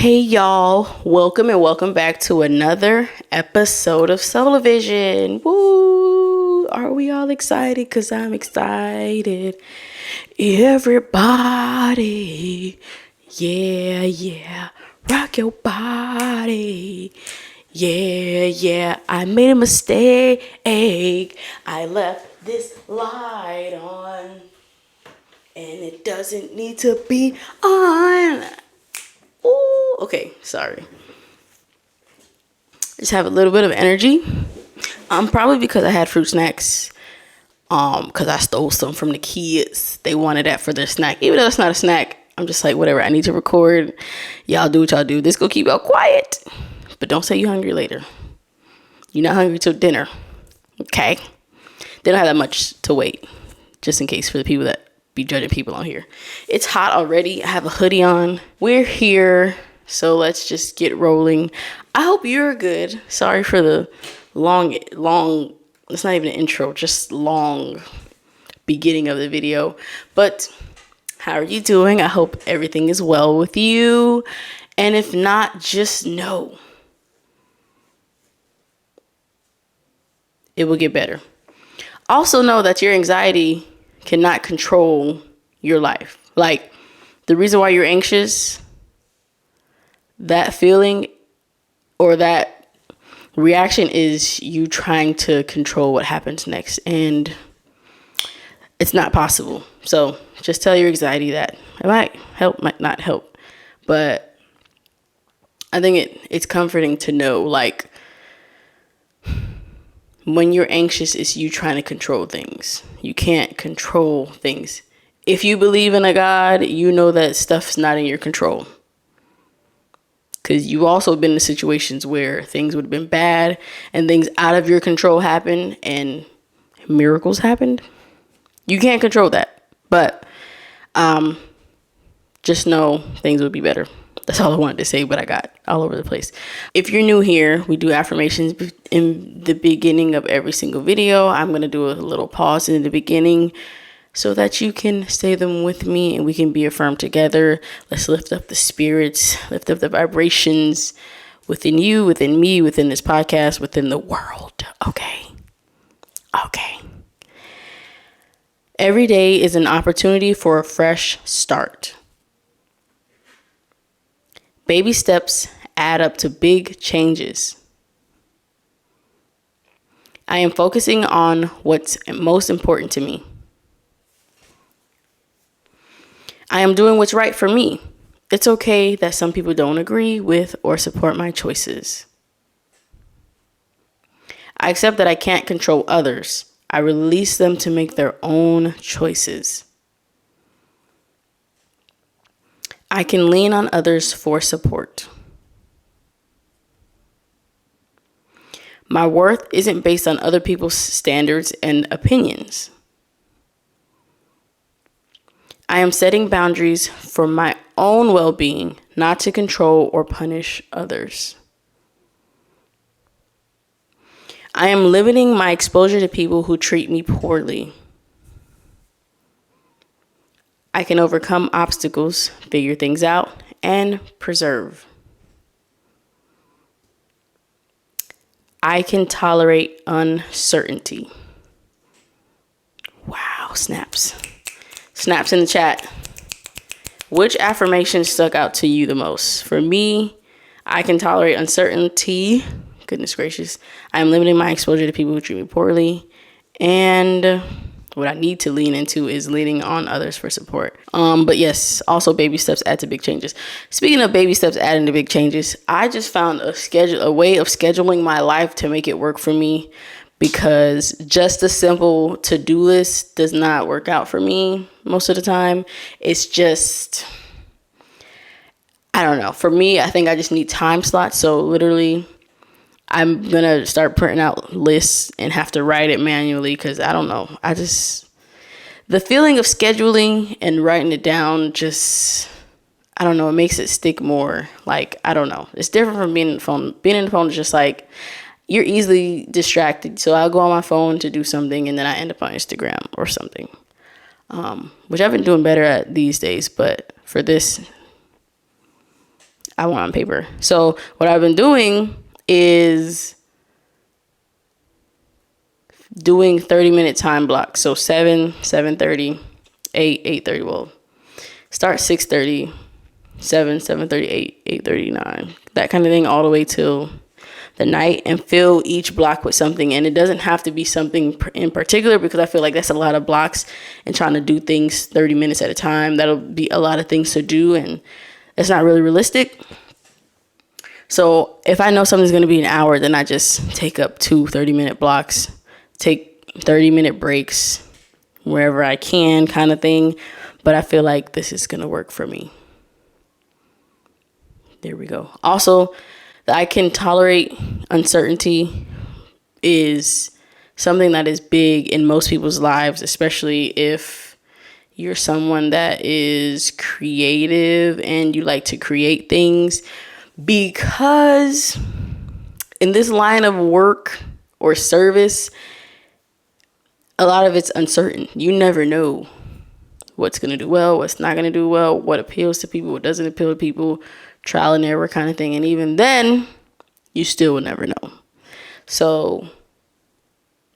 Hey y'all, welcome and welcome back to another episode of Solar Vision. Woo! Are we all excited? Cause I'm excited. Everybody, yeah, rock your body. Yeah, I made a mistake. I left this light on, and it doesn't need to be on. Ooh, okay, sorry. Just have a little bit of energy. Probably because I had fruit snacks. Because I stole some from the kids. They wanted that for their snack. Even though it's not a snack, I'm just like, whatever, I need to record. Y'all do what y'all do. This gonna keep y'all quiet. But don't say you're hungry later. You're not hungry till dinner. Okay? They don't have that much to wait. Just in case for the people that be judging people on here. It's hot already. I have a hoodie on. We're here. So let's just get rolling. I hope you're good. Sorry for the long, it's not even an intro, just long beginning of the video. But how are you doing? I hope everything is well with you. And if not, just know it will get better. Also know that your anxiety cannot control your life. Like, the reason why you're anxious, that feeling or that reaction is you trying to control what happens next, and it's not possible. So just tell your anxiety that it might help, might not help, but I think it's comforting to know, like, when you're anxious, it's you trying to control things. You can't control things. If you believe in a God, you know that stuff's not in your control. Because you've also been in situations where things would have been bad and things out of your control happen and miracles happened. You can't control that. But just know things will be better. That's all I wanted to say, but I got all over the place. If you're new here, we do affirmations in the beginning of every single video. I'm going to do a little pause in the beginning so that you can say them with me and we can be affirmed together. Let's lift up the spirits, lift up the vibrations within you, within me, within this podcast, within the world. Okay. Every day is an opportunity for a fresh start. Baby steps add up to big changes. I am focusing on what's most important to me. I am doing what's right for me. It's okay that some people don't agree with or support my choices. I accept that I can't control others. I release them to make their own choices. I can lean on others for support. My worth isn't based on other people's standards and opinions. I am setting boundaries for my own well-being, not to control or punish others. I am limiting my exposure to people who treat me poorly. I can overcome obstacles, figure things out, and persevere. I can tolerate uncertainty. Wow, snaps. Snaps in the chat. Which affirmation stuck out to you the most? For me, I can tolerate uncertainty. Goodness gracious. I am limiting my exposure to people who treat me poorly. And what I need to lean into is leaning on others for support. But yes, also baby steps add to big changes. Speaking of baby steps adding to big changes, I just found a way of scheduling my life to make it work for me, because just a simple to-do list does not work out for me most of the time. It's just, I don't know. For me, I think I just need time slots. So literally, I'm going to start printing out lists and have to write it manually, because I don't know. The feeling of scheduling and writing it down just, I don't know, it makes it stick more. Like, I don't know. It's different from being on the phone. Being on the phone is just like, you're easily distracted. So I'll go on my phone to do something and then I end up on Instagram or something, which I've been doing better at these days. But for this, I want on paper. So what I've been doing is doing 30-minute time blocks. So 7, 7:30, 8, 8:30. Well, start 6:30, 7, 7:30, 8, 8:30, 9. That kind of thing all the way till the night, and fill each block with something. And it doesn't have to be something in particular, because I feel like that's a lot of blocks, and trying to do things 30 minutes at a time, that'll be a lot of things to do, and it's not really realistic. So if I know something's going to be an hour, then I just take up 2 30-minute blocks, take 30-minute breaks wherever I can, kind of thing. But I feel like this is going to work for me. There we go. Also, that I can tolerate uncertainty is something that is big in most people's lives, especially if you're someone that is creative and you like to create things, because in this line of work or service, a lot of it's uncertain. You never know what's going to do well, what's not going to do well, what appeals to people, what doesn't appeal to people, trial and error kind of thing. And even then, you still will never know. So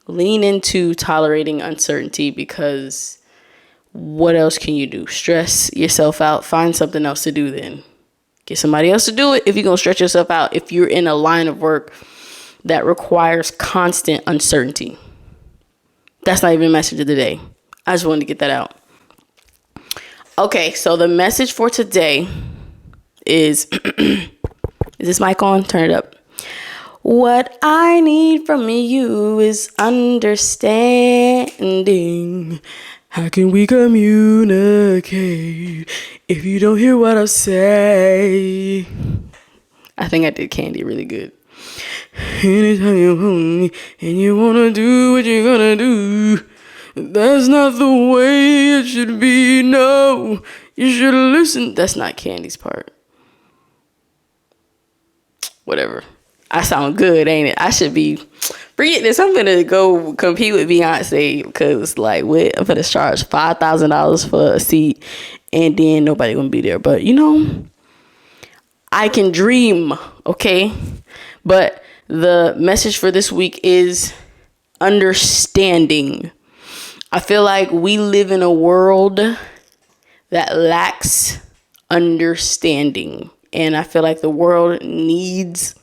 lean into tolerating uncertainty, because what else can you do? Stress yourself out. Find something else to do then. Get somebody else to do it if you're going to stretch yourself out, if you're in a line of work that requires constant uncertainty. That's not even a message of the day. I just wanted to get that out. Okay, so the message for today is is this mic on? Turn it up. What I need from you is understanding. How can we communicate if you don't hear what I say? I think I did Candy really good. Anytime you want me and you want to do what you're going to do, that's not the way it should be. No, you should listen. That's not Candy's part. Whatever. I sound good, ain't it? I should be. Forget this. I'm gonna go compete with Beyonce, because like, what? I'm gonna charge $5,000 for a seat, and then nobody gonna be there. But I can dream, okay? But the message for this week is understanding. I feel like we live in a world that lacks understanding. And I feel like the world needs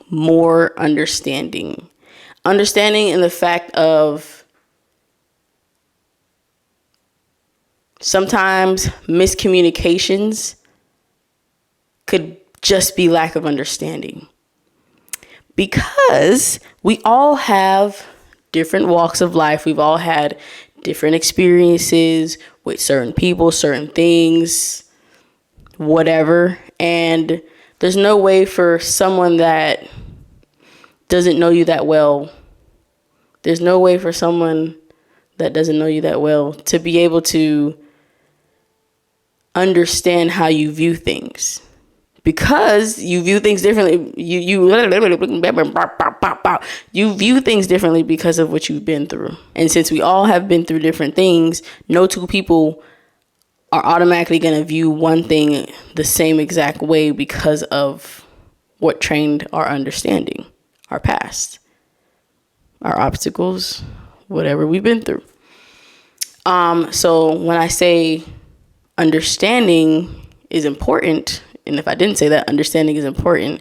more understanding. Understanding in the fact of sometimes miscommunications could just be lack of understanding. Because we all have different walks of life. We've all had different experiences with certain people, certain things, whatever. And there's no way for someone that doesn't know you that well, there's no way for someone that doesn't know you that well to be able to understand how you view things. Because you view things differently. You view things differently because of what you've been through. And since we all have been through different things, no two people are automatically going to view one thing the same exact way because of what trained our understanding, our past, our obstacles, whatever we've been through. So when I say understanding is important, and if I didn't say that understanding is important,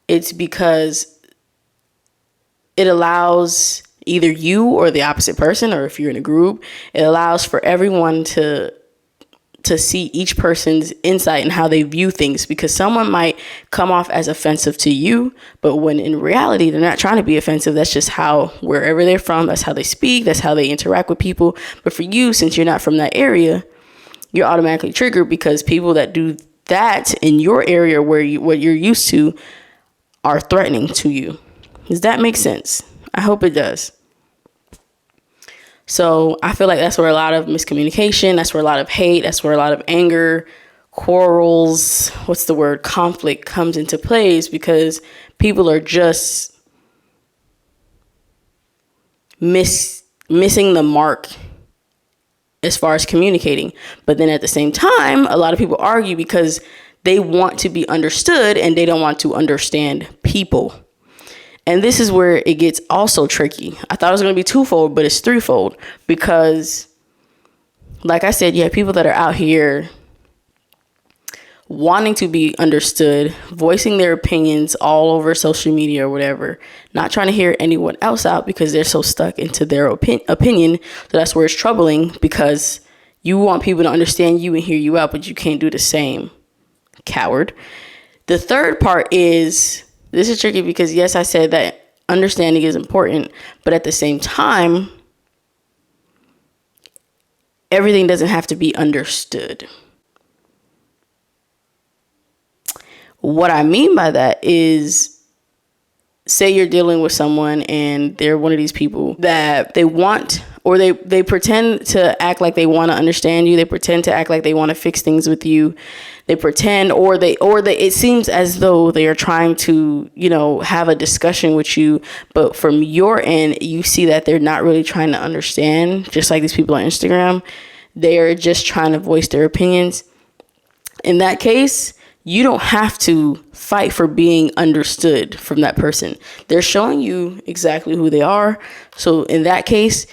it's because it allows either you or the opposite person, or if you're in a group, it allows for everyone to see each person's insight and how they view things, because someone might come off as offensive to you, but when in reality, they're not trying to be offensive. That's just how, wherever they're from, that's how they speak, that's how they interact with people. But for you, since you're not from that area, you're automatically triggered because people that do that in your area where what you're used to are threatening to you. Does that make sense? I hope it does. So I feel like that's where a lot of miscommunication, that's where a lot of hate, that's where a lot of anger, quarrels, conflict comes into place, because people are just missing the mark as far as communicating. But then at the same time, a lot of people argue because they want to be understood and they don't want to understand people. And this is where it gets also tricky. I thought it was going to be twofold, but it's threefold, because like I said, you have people that are out here wanting to be understood, voicing their opinions all over social media or whatever, not trying to hear anyone else out because they're so stuck into their opinion. So that's where it's troubling, because you want people to understand you and hear you out, but you can't do the same. Coward. The third part is, this is tricky because yes, I said that understanding is important, but at the same time, everything doesn't have to be understood. What I mean by that is, say you're dealing with someone and they're one of these people that they want, or they pretend to act like they want to understand you. They pretend to act like they want to fix things with you. They pretend, or they, it seems as though they are trying to, have a discussion with you. But from your end, you see that they're not really trying to understand, just like these people on Instagram. They are just trying to voice their opinions. In that case, you don't have to fight for being understood from that person. They're showing you exactly who they are. So in that case,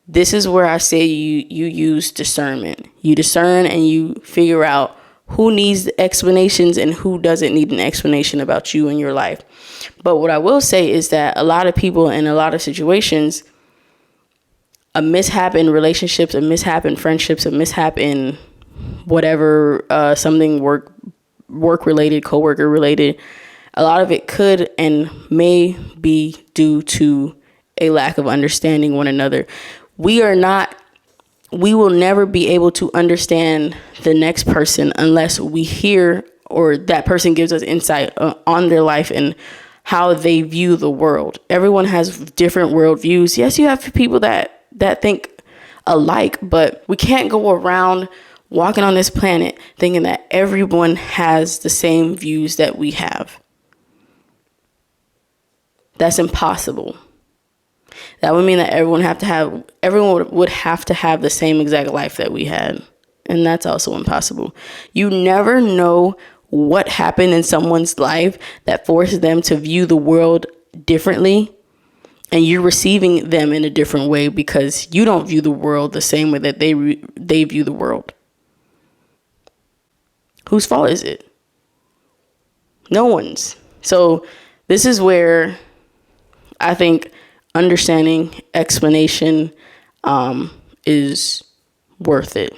this is where I say you use discernment. You discern and you figure out who needs explanations and who doesn't need an explanation about you and your life. But what I will say is that a lot of people in a lot of situations, a mishap in relationships, a mishap in friendships, a mishap in whatever, something work related, coworker related, a lot of it could and may be due to a lack of understanding one another. We will never be able to understand the next person unless we hear, or that person gives us insight on their life and how they view the world. Everyone has different worldviews. Yes, you have people that think alike, but we can't go around walking on this planet thinking that everyone has the same views that we have. That's impossible. That would mean that everyone would have to have the same exact life that we had. And that's also impossible. You never know what happened in someone's life that forces them to view the world differently. And you're receiving them in a different way because you don't view the world the same way that they view the world. Whose fault is it? No one's. So this is where I think understanding, explanation is worth it.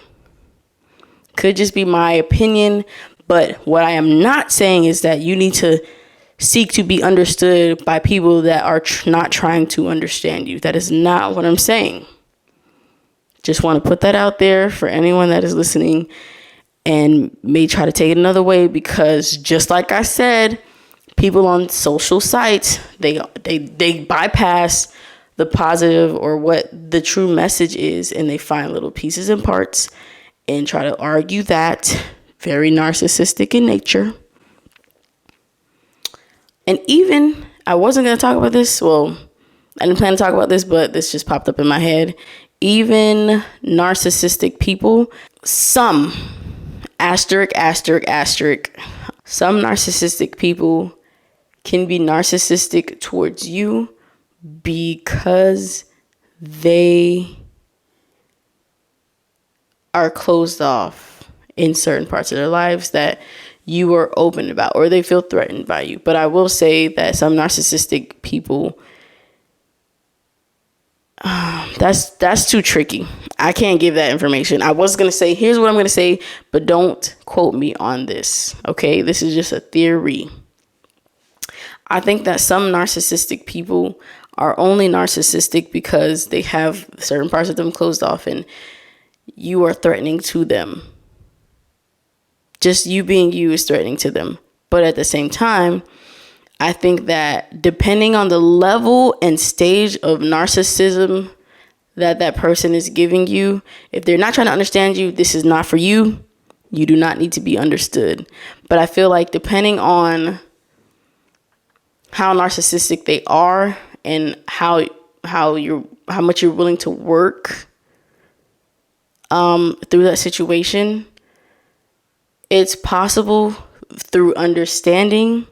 Could just be my opinion, but what I am not saying is that you need to seek to be understood by people that are not trying to understand you. That is not what I'm saying. Just want to put that out there for anyone that is listening and may try to take it another way, because just like I said, people on social sites, they bypass the positive or what the true message is, and they find little pieces and parts and try to argue that. Very narcissistic in nature. And even, I wasn't going to talk about this. Well, I didn't plan to talk about this, but this just popped up in my head. Even narcissistic people, some some narcissistic people can be narcissistic towards you because they are closed off in certain parts of their lives that you are open about, or they feel threatened by you. But I will say that some narcissistic people, that's too tricky. I can't give that information. I was going to say, here's what I'm going to say, but don't quote me on this. Okay. This is just a theory. I think that some narcissistic people are only narcissistic because they have certain parts of them closed off and you are threatening to them. Just you being you is threatening to them. But at the same time, I think that depending on the level and stage of narcissism that person is giving you, if they're not trying to understand you, this is not for you. You do not need to be understood. But I feel like depending on how narcissistic they are and how much you're willing to work through that situation, it's possible through understanding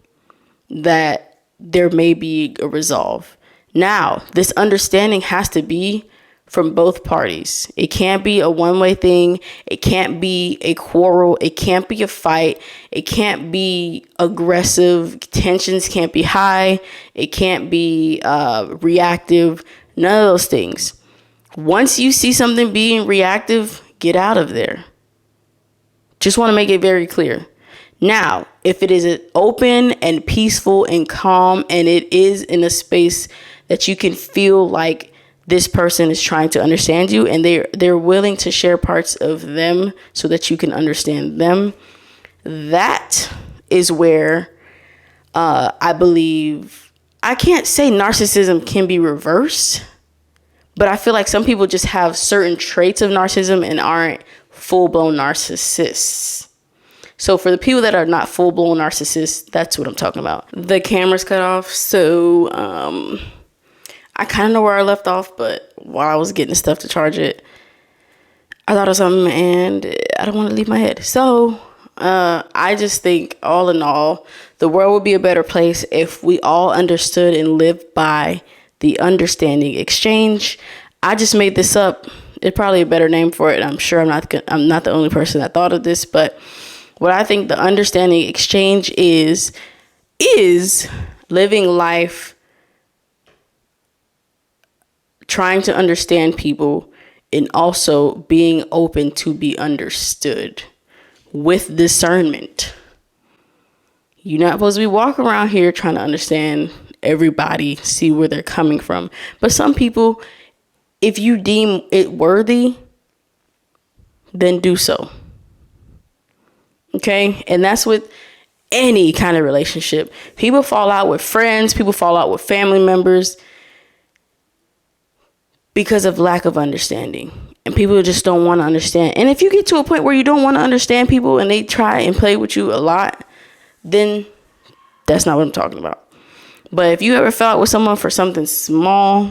that there may be a resolve. Now, this understanding has to be from both parties. It can't be a one-way thing. It can't be a quarrel. It can't be a fight. It can't be aggressive. Tensions can't be high. It can't be reactive. None of those things. Once you see something being reactive, get out of there. Just want to make it very clear. Now, if it is open and peaceful and calm, and it is in a space that you can feel like this person is trying to understand you, and they're willing to share parts of them so that you can understand them, that is where I believe, I can't say narcissism can be reversed, but I feel like some people just have certain traits of narcissism and aren't full-blown narcissists. So for the people that are not full-blown narcissists, that's what I'm talking about. The camera's cut off, so I kind of know where I left off, but while I was getting stuff to charge it, I thought of something and I don't want to leave my head. So I just think all in all, the world would be a better place if we all understood and lived by the understanding exchange. I just made this up. It's probably a better name for it. I'm sure I'm not the only person that thought of this, but what I think the understanding exchange is living life trying to understand people and also being open to be understood with discernment. You're not supposed to be walking around here trying to understand everybody, see where they're coming from. But some people, if you deem it worthy, then do so. Okay? And that's with any kind of relationship. People fall out with friends, people fall out with family members because of lack of understanding. And people just don't want to understand. And if you get to a point where you don't want to understand people and they try and play with you a lot, then that's not what I'm talking about. But if you ever fell out with someone for something small,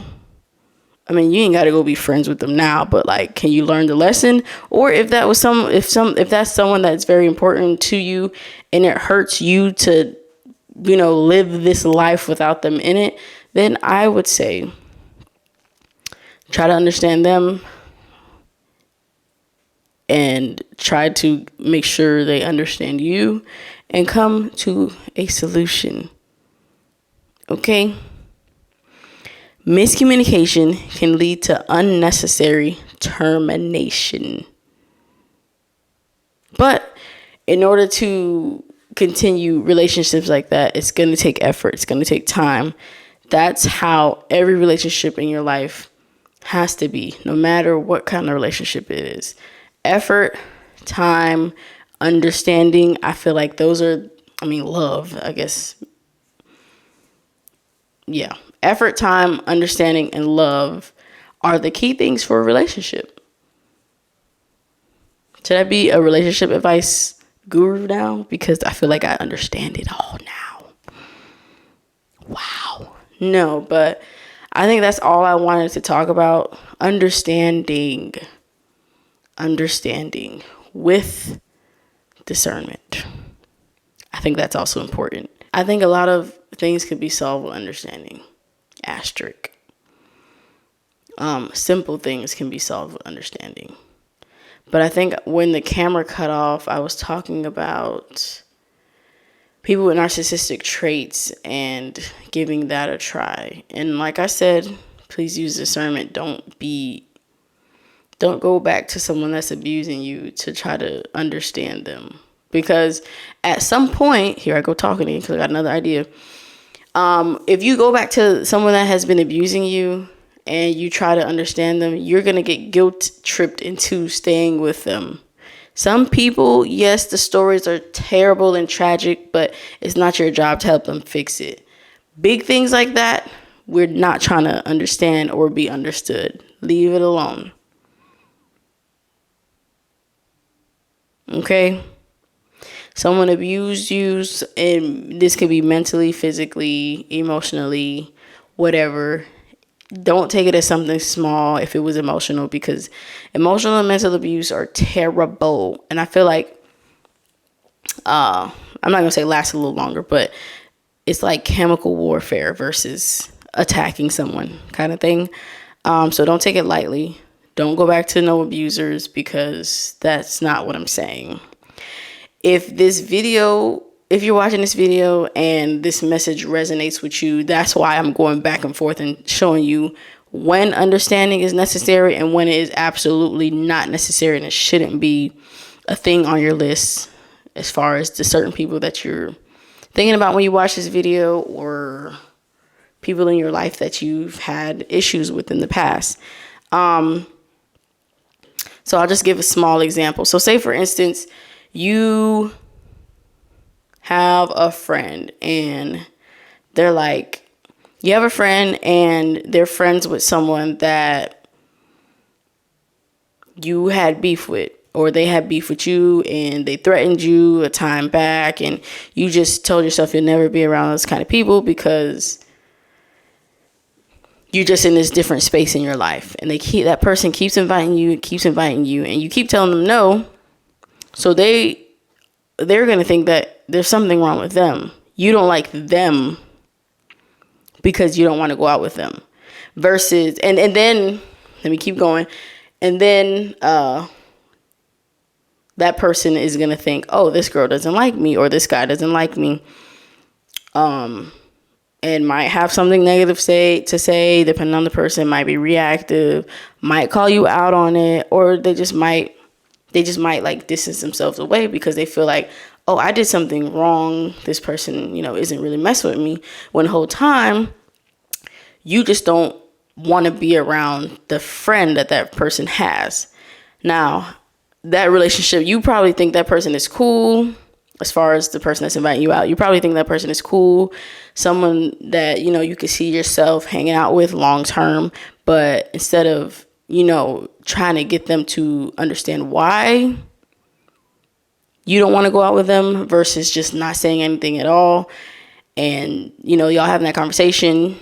I mean, you ain't got to go be friends with them now, but like, can you learn the lesson? Or if that was if that's someone that's very important to you and it hurts you to, live this life without them in it, then I would say try to understand them and try to make sure they understand you and come to a solution. Okay? Miscommunication can lead to unnecessary termination. But in order to continue relationships like that, it's going to take effort. It's going to take time. That's how every relationship in your life has to be, no matter what kind of relationship it is. Effort, time, understanding. I feel like those are, love, I guess. Yeah. Effort, time, understanding, and love are the key things for a relationship. Should I be a relationship advice guru now? Because I feel like I understand it all now. Wow. No, but I think that's all I wanted to talk about. Understanding with discernment. I think that's also important. I think a lot of things can be solved with understanding. Asterisk. Simple things can be solved with understanding. But I think when the camera cut off, I was talking about people with narcissistic traits and giving that a try. And like I said, please use discernment. Don't go back to someone that's abusing you to try to understand them. Because at some point, here I go talking again because I got another idea. If you go back to someone that has been abusing you and you try to understand them, you're going to get guilt tripped into staying with them. Some people, yes, the stories are terrible and tragic, but it's not your job to help them fix it. Big things like that, we're not trying to understand or be understood. Leave it alone. Okay? Someone abused you, and this can be mentally, physically, emotionally, whatever. Don't take it as something small if it was emotional, because emotional and mental abuse are terrible. And I feel like I'm not gonna say last a little longer, but it's like chemical warfare versus attacking someone kind of thing. So don't take it lightly. Don't go back to no abusers, because that's not what I'm saying. If you're watching this video and this message resonates with you, that's why I'm going back and forth and showing you when understanding is necessary and when it is absolutely not necessary, and it shouldn't be a thing on your list as far as the certain people that you're thinking about when you watch this video, or people in your life that you've had issues with in the past. So I'll just give a small example. So say, for instance, you have a friend and they're like, you have a friend and they're friends with someone that you had beef with, or they had beef with you and they threatened you a time back, and you just told yourself you'll never be around those kind of people because you're just in this different space in your life. And that person keeps inviting you, and you keep telling them no. So they're going to think that there's something wrong with them. You don't like them because you don't want to go out with them. Versus, and then, let me keep going. And then that person is going to think, oh, this girl doesn't like me, or this guy doesn't like me. And might have something negative to say, depending on the person, might be reactive, might call you out on it, or they just might like distance themselves away because they feel like, oh, I did something wrong. This person, isn't really messing with me. When the whole time, you just don't want to be around the friend that person has. Now, that relationship, you probably think that person is cool. As far as the person that's inviting you out, you probably think that person is cool, someone that, you could see yourself hanging out with long term. But instead of, trying to get them to understand why you don't want to go out with them, versus just not saying anything at all, and, y'all having that conversation,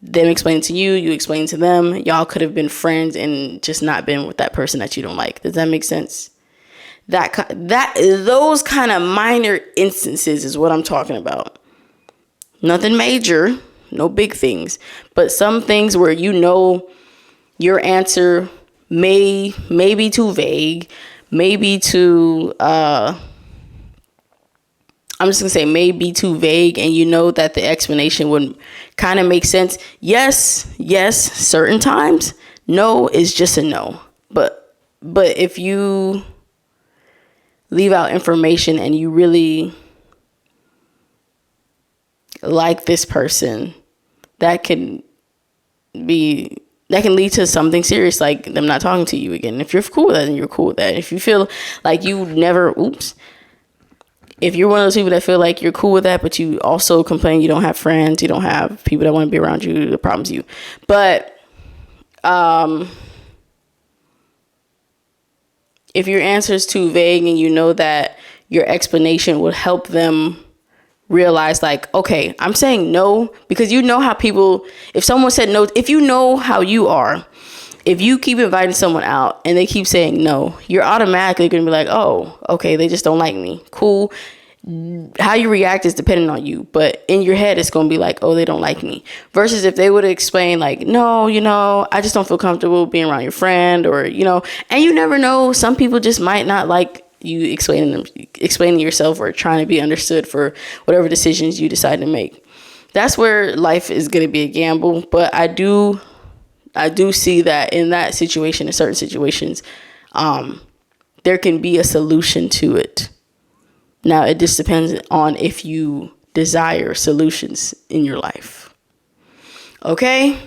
them explaining to you, you explain to them, y'all could have been friends and just not been with that person that you don't like. Does that make sense? Those kind of minor instances is what I'm talking about. Nothing major, no big things, but some things where your answer may be too vague, maybe too I'm just gonna say maybe too vague, and that the explanation would kind of make sense. Yes, certain times no is just a no, but if you leave out information and you really like this person, that can lead to something serious, like them not talking to you again. If you're cool with that, then you're cool with that. If you feel like if you're one of those people that feel like you're cool with that, but you also complain you don't have friends, you don't have people that want to be around you, the problem's you. But if your answer is too vague and that your explanation would help them realize, like, okay, I'm saying no because how people, if someone said no, if you know how you are, if you keep inviting someone out and they keep saying no, you're automatically going to be like, oh, okay, they just don't like me. Cool. How you react is dependent on you, but in your head, it's going to be like, oh, they don't like me. Versus if they would explain like, no, I just don't feel comfortable being around your friend, or, and you never know, some people just might not like you explaining yourself or trying to be understood for whatever decisions you decide to make. That's where life is going to be a gamble. But I do see that in that situation, in certain situations, there can be a solution to it. Now, it just depends on if you desire solutions in your life. Okay?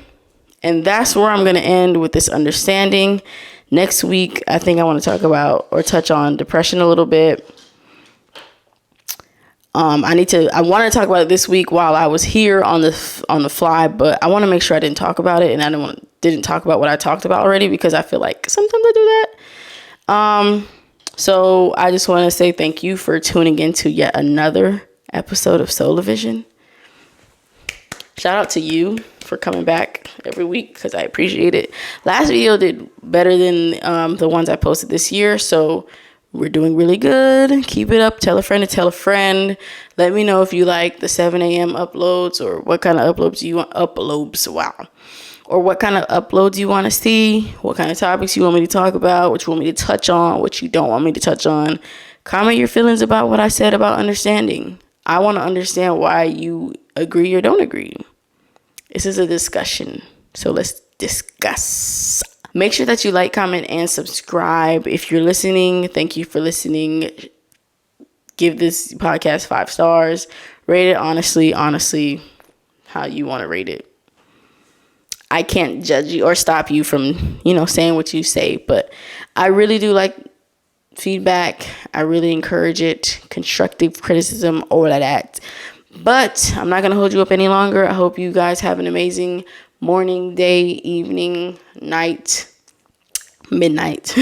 And that's where I'm going to end with this understanding. Next week, I think I want to talk about or touch on depression a little bit. I want to talk about it this week while I was here on the fly, but I want to make sure I didn't talk about it, and I didn't talk about what I talked about already, because I feel like sometimes I do that. So I just want to say thank you for tuning in to yet another episode of Solar Vision. Shout out to you for coming back every week, because I appreciate it. Last video did better than the ones I posted this year, so We're doing really good. Keep it up. Tell a friend to tell a friend. Let me know if you like the 7 a.m. uploads or what kind of uploads you want. Wow. Or what kind of uploads you want to see. What kind of topics you want me to talk about. What you want me to touch on. What you don't want me to touch on. Comment your feelings about what I said about understanding. I want to understand why you agree or don't agree. This is a discussion. So let's discuss. Make sure that you like, comment, and subscribe. If you're listening, thank you for listening. Give this podcast 5 stars. Rate it honestly, how you want to rate it. I can't judge you or stop you from, saying what you say, but I really do like feedback. I really encourage it. Constructive criticism, all of that. But I'm not going to hold you up any longer. I hope you guys have an amazing morning, day, evening, night, midnight,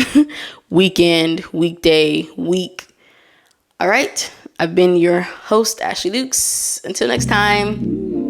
weekend, weekday, week. All right. I've been your host, Ashley Lukes. Until next time.